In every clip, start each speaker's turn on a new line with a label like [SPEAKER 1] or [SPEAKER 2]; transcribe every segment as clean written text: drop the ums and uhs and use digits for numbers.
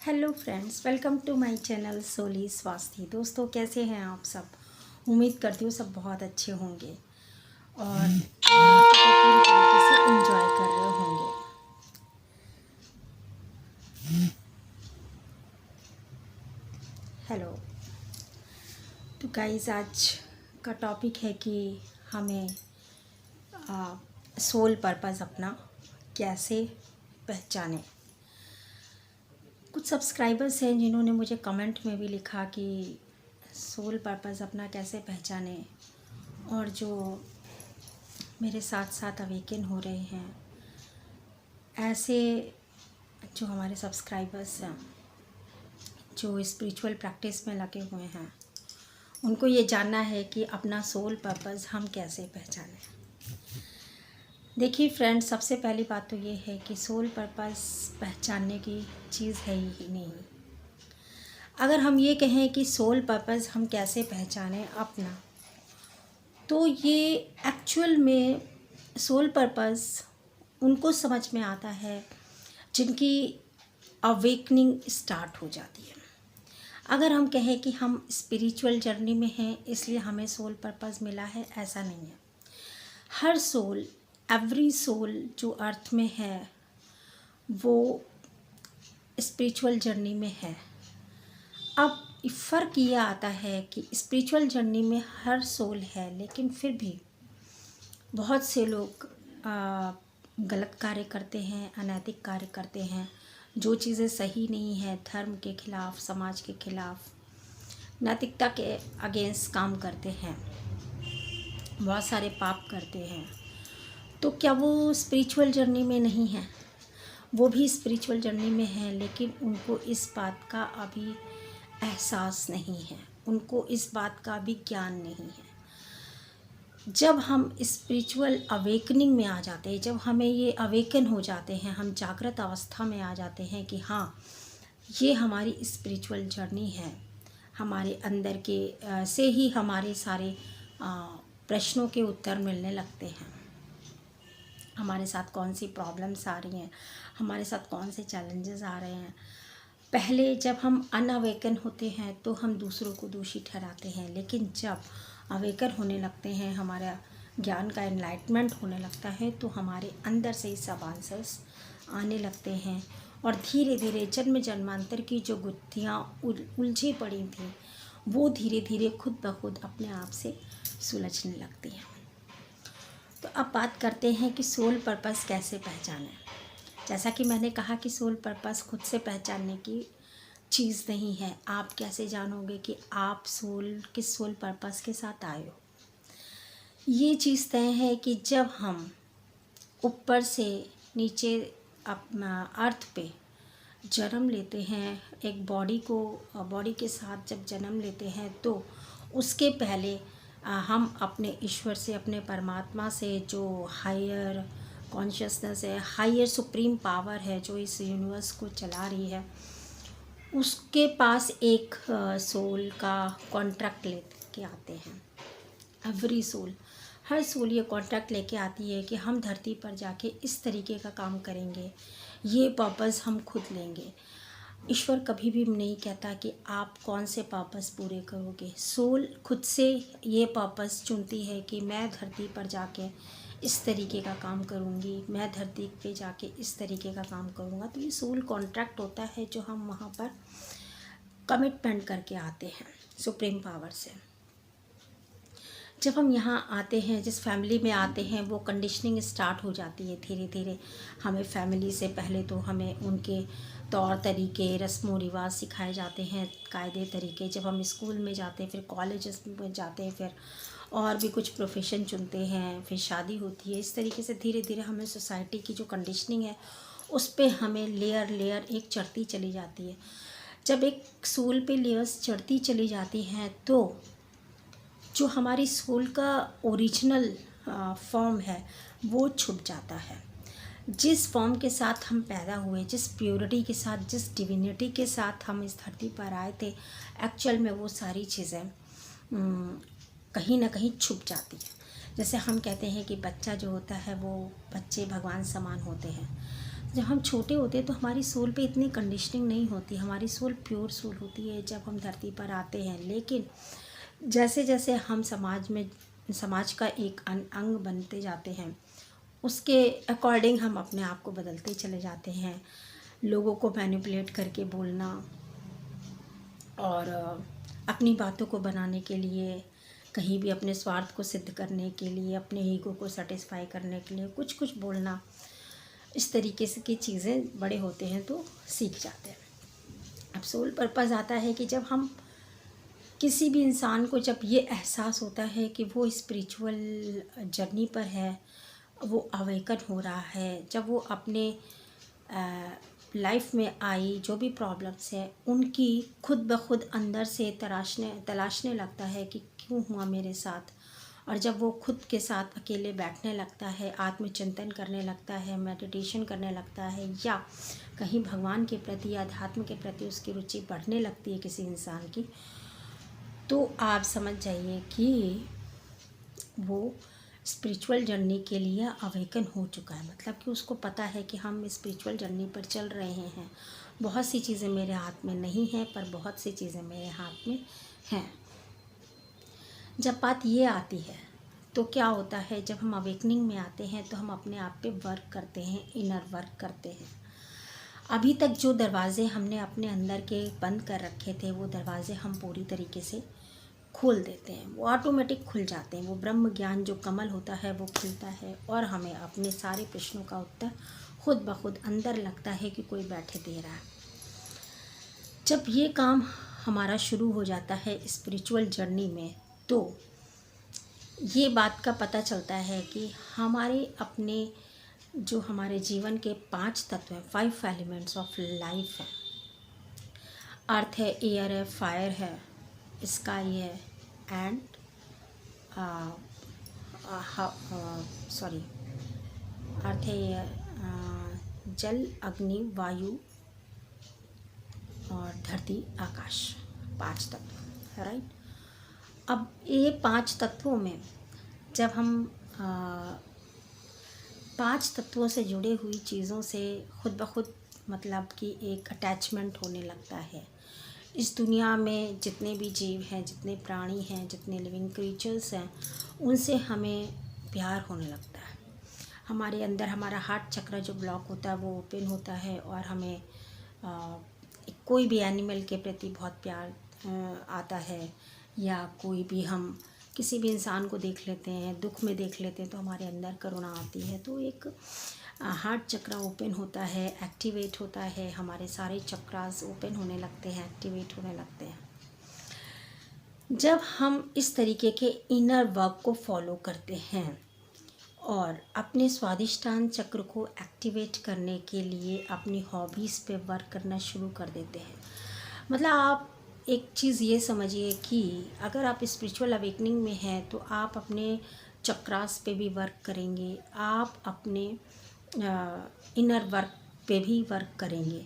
[SPEAKER 1] Hello friends, welcome to my channel सोली स्वास्थ्य। दोस्तों, कैसे हैं आप सब? उम्मीद करती हूँ सब बहुत अच्छे होंगे और पूरी तरीके से एंजॉय कर रहे होंगे। हेलो। तो गाइस, आज का टॉपिक है कि हमें सोल पर्पस अपना कैसे पहचानें। कुछ सब्सक्राइबर्स हैं जिन्होंने मुझे कमेंट में भी लिखा कि सोल पर्पस अपना कैसे पहचाने, और जो मेरे साथ साथ अवेकन हो रहे हैं, ऐसे जो हमारे सब्सक्राइबर्स हैं जो स्पिरिचुअल प्रैक्टिस में लगे हुए हैं, उनको ये जानना है कि अपना सोल पर्पस हम कैसे पहचानें। देखिए फ्रेंड्स, सबसे पहली बात तो ये है कि सोल पर्पस पहचानने की चीज़ है ही नहीं। अगर हम ये कहें कि सोल पर्पस हम कैसे पहचानें अपना, तो ये एक्चुअल में सोल पर्पस उनको समझ में आता है जिनकी अवेकनिंग स्टार्ट हो जाती है। अगर हम कहें कि हम स्पिरिचुअल जर्नी में हैं इसलिए हमें सोल पर्पस मिला है, ऐसा नहीं है। हर सोल, एवरी सोल जो अर्थ में है वो स्पिरिचुअल जर्नी में है। अब फ़र्क ये आता है कि स्पिरिचुअल जर्नी में हर सोल है, लेकिन फिर भी बहुत से लोग गलत कार्य करते हैं, अनैतिक कार्य करते हैं, जो चीज़ें सही नहीं है, धर्म के खिलाफ, समाज के खिलाफ, नैतिकता के अगेंस्ट काम करते हैं, बहुत सारे पाप करते हैं। तो क्या वो स्पिरिचुअल जर्नी में नहीं है? वो भी स्पिरिचुअल जर्नी में है, लेकिन उनको इस बात का अभी एहसास नहीं है, उनको इस बात का भी ज्ञान नहीं है। जब हम स्पिरिचुअल अवेकनिंग में आ जाते हैं, जब हमें ये अवेकन हो जाते हैं, हम जागृत अवस्था में आ जाते हैं कि हाँ, ये हमारी स्पिरिचुअल जर्नी है, हमारे अंदर के से ही हमारे सारे प्रश्नों के उत्तर मिलने लगते हैं। हमारे साथ कौन सी प्रॉब्लम्स आ रही हैं, हमारे साथ कौन से चैलेंजेस आ रहे हैं। पहले जब हम अनअवेकन होते हैं तो हम दूसरों को दोषी ठहराते हैं, लेकिन जब अवेकन होने लगते हैं, हमारा ज्ञान का एनलाइटमेंट होने लगता है, तो हमारे अंदर से ही सब आंसर्स आने लगते हैं और धीरे धीरे जन्म जन्मांतर की जो गुत्थियाँ उलझी पड़ी थी, वो धीरे धीरे खुद ब खुद अपने आप से सुलझने लगती हैं। तो अब बात करते हैं कि सोल पर्पस कैसे पहचानें। जैसा कि मैंने कहा कि सोल पर्पस खुद से पहचानने की चीज़ नहीं है। आप कैसे जानोगे कि आप किस सोल पर्पस के साथ आए हो? ये चीज़ तय है कि जब हम ऊपर से नीचे अपना अर्थ पे जन्म लेते हैं, एक बॉडी के साथ जब जन्म लेते हैं, तो उसके पहले हम अपने ईश्वर से, अपने परमात्मा से, जो हायर कॉन्शियसनेस है, हायर सुप्रीम पावर है जो इस यूनिवर्स को चला रही है, उसके पास एक सोल का कॉन्ट्रैक्ट लेके आते हैं। एवरी सोल, हर सोल ये कॉन्ट्रैक्ट लेके आती है कि हम धरती पर जाके इस तरीके का काम करेंगे, ये पर्पस हम खुद लेंगे। ईश्वर कभी भी नहीं कहता कि आप कौन से पर्पस पूरे करोगे। सोल खुद से ये पर्पस चुनती है कि मैं धरती पर जाके इस तरीके का काम करूँगी, मैं धरती पे जाके इस तरीके का काम करूँगा। तो ये सोल कॉन्ट्रैक्ट होता है जो हम वहाँ पर कमिटमेंट करके आते हैं सुप्रीम पावर से। जब हम यहाँ आते हैं, जिस फैमिली में आते हैं, वो कंडीशनिंग स्टार्ट हो जाती है धीरे धीरे। हमें फैमिली से पहले तो हमें उनके तौर तरीके, रस्म रिवाज सिखाए जाते हैं, कायदे तरीके। जब हम स्कूल में जाते हैं, फिर कॉलेजेस में जाते हैं, फिर और भी कुछ प्रोफेशन चुनते हैं, फिर शादी होती है। इस तरीके से धीरे धीरे हमें सोसाइटी की जो कंडीशनिंग है उस पर हमें लेयर लेयर एक चढ़ती चली जाती है। जब एक सोल पे लेयर्स चढ़ती चली जाती हैं, तो जो हमारी सोल का ओरिजिनल फॉर्म है वो छुप जाता है। जिस फॉर्म के साथ हम पैदा हुए, जिस प्योरिटी के साथ, जिस डिविनिटी के साथ हम इस धरती पर आए थे, एक्चुअल में वो सारी चीज़ें कहीं ना कहीं छुप जाती है। जैसे हम कहते हैं कि बच्चा जो होता है वो, बच्चे भगवान समान होते हैं। जब हम छोटे होते हैं तो हमारी सोल पे इतनी कंडीशनिंग नहीं होती, हमारी सोल प्योर सोल होती है जब हम धरती पर आते हैं। लेकिन जैसे जैसे हम समाज का एक अंग बनते जाते हैं, उसके अकॉर्डिंग हम अपने आप को बदलते चले जाते हैं। लोगों को मैनिपुलेट करके बोलना और अपनी बातों को बनाने के लिए, कहीं भी अपने स्वार्थ को सिद्ध करने के लिए, अपने ईगो को सेटिस्फाई करने के लिए कुछ कुछ बोलना, इस तरीके से की चीज़ें बड़े होते हैं तो सीख जाते हैं। अब सोल पर्पस आता है कि जब हम किसी भी इंसान को जब ये एहसास होता है कि वो स्पिरिचुअल जर्नी पर है, वो अवेकन हो रहा है, जब वो अपने लाइफ में आई जो भी प्रॉब्लम्स है उनकी खुद ब खुद अंदर से तलाशने लगता है कि क्यों हुआ मेरे साथ। और जब वो खुद के साथ अकेले बैठने लगता है, आत्मचिंतन करने लगता है, मेडिटेशन करने लगता है, या कहीं भगवान के प्रति, अध्यात्म के प्रति उसकी रुचि बढ़ने लगती है किसी इंसान की, तो आप समझ जाइए कि वो स्पिरिचुअल जर्नी के लिए अवेकन हो चुका है। मतलब कि उसको पता है कि हम स्पिरिचुअल जर्नी पर चल रहे हैं। बहुत सी चीज़ें मेरे हाथ में नहीं हैं, पर बहुत सी चीज़ें मेरे हाथ में हैं। जब बात ये आती है तो क्या होता है, जब हम अवेकनिंग में आते हैं तो हम अपने आप पे वर्क करते हैं, इनर वर्क करते हैं। अभी तक जो दरवाज़े हमने अपने अंदर के बंद कर रखे थे, वो दरवाज़े हम पूरी तरीके से खोल देते हैं, वो ऑटोमेटिक खुल जाते हैं। वो ब्रह्म ज्ञान जो कमल होता है वो खुलता है और हमें अपने सारे प्रश्नों का उत्तर खुद ब खुद अंदर लगता है कि कोई बैठे दे रहा है। जब ये काम हमारा शुरू हो जाता है स्पिरिचुअल जर्नी में, तो ये बात का पता चलता है कि हमारे अपने जो हमारे जीवन के 5 तत्व हैं, 5 एलिमेंट्स ऑफ लाइफ है। अर्थ है, एयर है, फायर है, स्काई है एंड अर्थ है, जल, अग्नि, वायु और धरती, आकाश, 5 तत्व, राइट। अब ये 5 तत्वों में जब हम 5 तत्वों से जुड़े हुई चीज़ों से खुद ब खुद मतलब कि एक अटैचमेंट होने लगता है। इस दुनिया में जितने भी जीव हैं, जितने प्राणी हैं, जितने लिविंग क्रीचर्स हैं, उनसे हमें प्यार होने लगता है। हमारे अंदर हमारा हार्ट चक्र जो ब्लॉक होता है वो ओपन होता है और हमें कोई भी एनिमल के प्रति बहुत प्यार आता है, या कोई भी हम किसी भी इंसान को देख लेते हैं, दुख में देख लेते हैं तो हमारे अंदर करुणा आती है। तो एक हार्ट चक्र ओपन होता है, एक्टिवेट होता है, हमारे सारे चक्रास ओपन होने लगते हैं, एक्टिवेट होने लगते हैं। जब हम इस तरीके के इनर वर्क को फॉलो करते हैं और अपने स्वादिष्टान चक्र को एक्टिवेट करने के लिए अपनी हॉबीज़ पे वर्क करना शुरू कर देते हैं। मतलब आप एक चीज़ ये समझिए कि अगर आप स्पिरिचुअल अवेकनिंग में हैं तो आप अपने चक्रास पे भी वर्क करेंगे, आप अपने इनर वर्क पे भी वर्क करेंगे।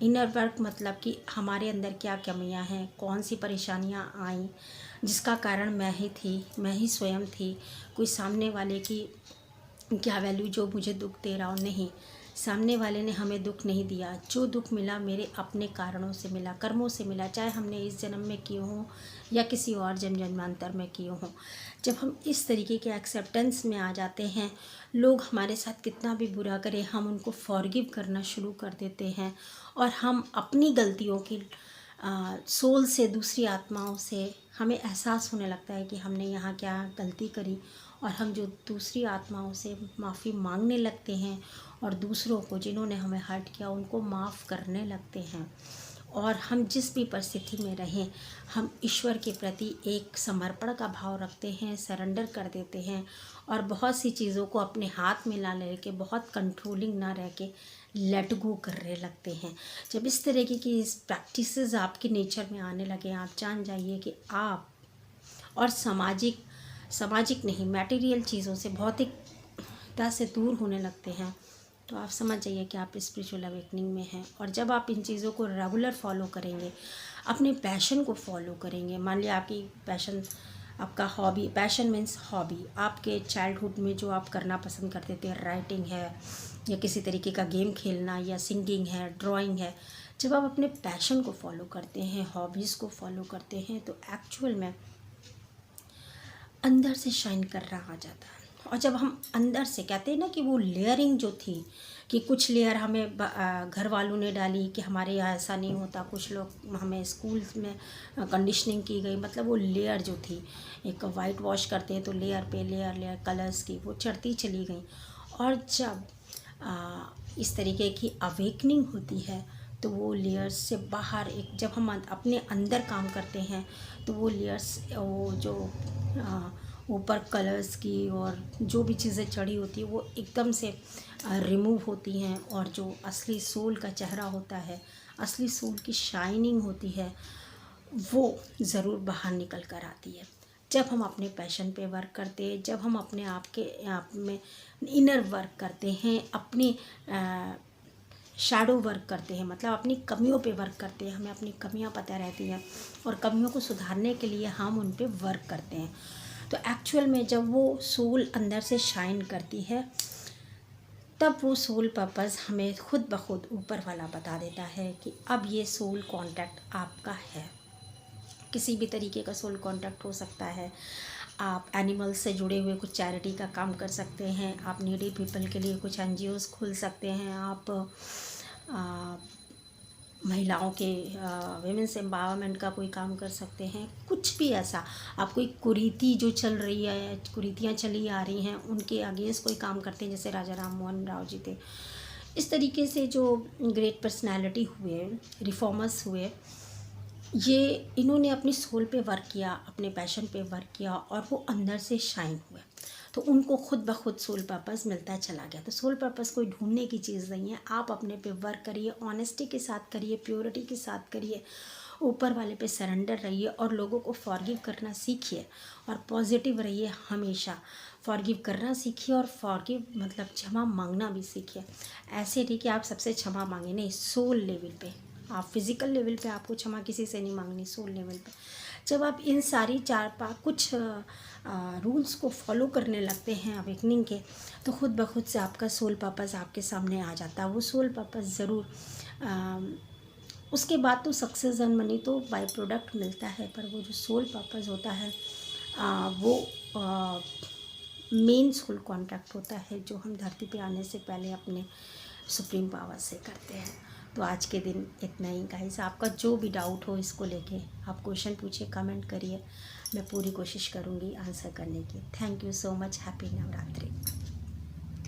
[SPEAKER 1] इनर वर्क मतलब कि हमारे अंदर क्या कमियां हैं, कौन सी परेशानियां आईं जिसका कारण मैं ही थी, मैं ही स्वयं थी। कोई सामने वाले की क्या वैल्यू जो मुझे दुख दे रहा हो, नहीं, सामने वाले ने हमें दुख नहीं दिया। जो दुख मिला मेरे अपने कारणों से मिला, कर्मों से मिला, चाहे हमने इस जन्म में किए हों या किसी और जन्मांतर में किए हों। जब हम इस तरीके के एक्सेप्टेंस में आ जाते हैं, लोग हमारे साथ कितना भी बुरा करें, हम उनको फॉरगिव करना शुरू कर देते हैं और हम अपनी गलतियों की सोल से, दूसरी आत्माओं से हमें एहसास होने लगता है कि हमने यहाँ क्या गलती करी, और हम जो दूसरी आत्माओं से माफ़ी मांगने लगते हैं और दूसरों को जिन्होंने हमें हर्ट किया उनको माफ़ करने लगते हैं। और हम जिस भी परिस्थिति में रहें, हम ईश्वर के प्रति एक समर्पण का भाव रखते हैं, सरेंडर कर देते हैं और बहुत सी चीज़ों को अपने हाथ में ला ले के, बहुत कंट्रोलिंग ना रह के लेट गो करने लगते हैं। जब इस तरीके की इस प्रैक्टिसेस आपके नेचर में आने लगे, आप जान जाइए कि आप और सामाजिक नहीं, मटेरियल चीज़ों से, भौतिकता से दूर होने लगते हैं, तो आप समझ जाइए कि आप स्पिरिचुअल अवेकनिंग में हैं। और जब आप इन चीज़ों को रेगुलर फॉलो करेंगे, अपने पैशन को फॉलो करेंगे, मान लिया आपकी पैशन, आपका हॉबी, पैशन मीन्स हॉबी, आपके चाइल्डहुड में जो आप करना पसंद करते थे, राइटिंग है या किसी तरीके का गेम खेलना या सिंगिंग है, ड्राइंग है, जब आप अपने पैशन को फॉलो करते हैं, हॉबीज़ को फॉलो करते हैं, तो एक्चुअल में अंदर से शाइन कर रहा आ जाता है। और जब हम अंदर से, कहते हैं ना कि वो लेयरिंग जो थी, कि कुछ लेयर हमें घर वालों ने डाली कि हमारे यहाँ ऐसा नहीं होता, कुछ लोग हमें स्कूल्स में कंडीशनिंग की गई, मतलब वो लेयर जो थी, एक वाइट वॉश करते हैं तो लेयर पे लेयर लेयर कलर्स की वो चढ़ती चली गई। और जब इस तरीके की अवेकनिंग होती है तो वो लेयर्स से बाहर एक, जब हम अपने अंदर काम करते हैं तो वो लेयर्स, वो जो ऊपर कलर्स की और जो भी चीज़ें चढ़ी होती है वो एकदम से रिमूव होती हैं, और जो असली सोल का चेहरा होता है, असली सोल की शाइनिंग होती है, वो ज़रूर बाहर निकल कर आती है। जब हम अपने पैशन पे वर्क करते हैं, जब हम अपने आप में इनर वर्क करते हैं, अपनी शैडो वर्क करते हैं, मतलब अपनी कमियों पे वर्क करते हैं, हमें अपनी कमियां पता रहती हैं और कमियों को सुधारने के लिए हम उन पे वर्क करते हैं, तो एक्चुअल में जब वो सोल अंदर से शाइन करती है, तब वो सोल पर्पस हमें खुद ब खुद ऊपर वाला बता देता है कि अब ये सोल कांटेक्ट आपका है। किसी भी तरीके का सोल कांटेक्ट हो सकता है। आप एनिमल्स से जुड़े हुए कुछ चैरिटी का काम कर सकते हैं, आप नीडी पीपल के लिए कुछ एनजीओज़ खोल सकते हैं, आप महिलाओं के विमेंस एम्पावरमेंट का कोई काम कर सकते हैं, कुछ भी ऐसा। आप कोई कुरीति जो चल रही है, कुरीतियाँ चली आ रही हैं, उनके अगेंस्ट कोई काम करते हैं, जैसे राजा राम मोहन राव जी थे। इस तरीके से जो ग्रेट पर्सनैलिटी हुए, रिफॉर्मर्स हुए, ये इन्होंने अपनी सोल पे वर्क किया, अपने पैशन पे वर्क किया और वो अंदर से शाइन हुए, तो उनको खुद ब खुद सोल पर्पस मिलता चला गया। तो सोल पर्पस कोई ढूंढने की चीज़ नहीं है, आप अपने पे वर्क करिए, ऑनेस्टी के साथ करिए, प्योरिटी के साथ करिए, ऊपर वाले पे सरेंडर रहिए और लोगों को फॉरगिव करना सीखिए और पॉजिटिव रहिए हमेशा। फॉरगिव करना सीखिए और फॉरगिव मतलब क्षमा मांगना भी सीखिए। ऐसे नहीं कि आप सबसे क्षमा मांगे, नहीं, सोल लेवल पे, आप फिज़िकल लेवल पे आपको क्षमा किसी से नहीं मांगनी, सोल लेवल पे जब आप इन सारी कुछ रूल्स को फॉलो करने लगते हैं अवेकनिंग के, तो खुद ब खुद से आपका सोल पर्पस आपके सामने आ जाता है। वो सोल पर्पस ज़रूर, उसके बाद तो सक्सेस एंड मनी तो बाय प्रोडक्ट मिलता है, पर वो जो सोल पर्पस होता है वो मेन सोल कॉन्ट्रैक्ट होता है, जो हम धरती पे आने से पहले अपने सुप्रीम पावर से करते हैं। तो आज के दिन इतना ही गाइस। आपका जो भी डाउट हो इसको लेके आप क्वेश्चन पूछिए, कमेंट करिए, मैं पूरी कोशिश करूँगी आंसर करने की। Thank you so much. Happy Navratri.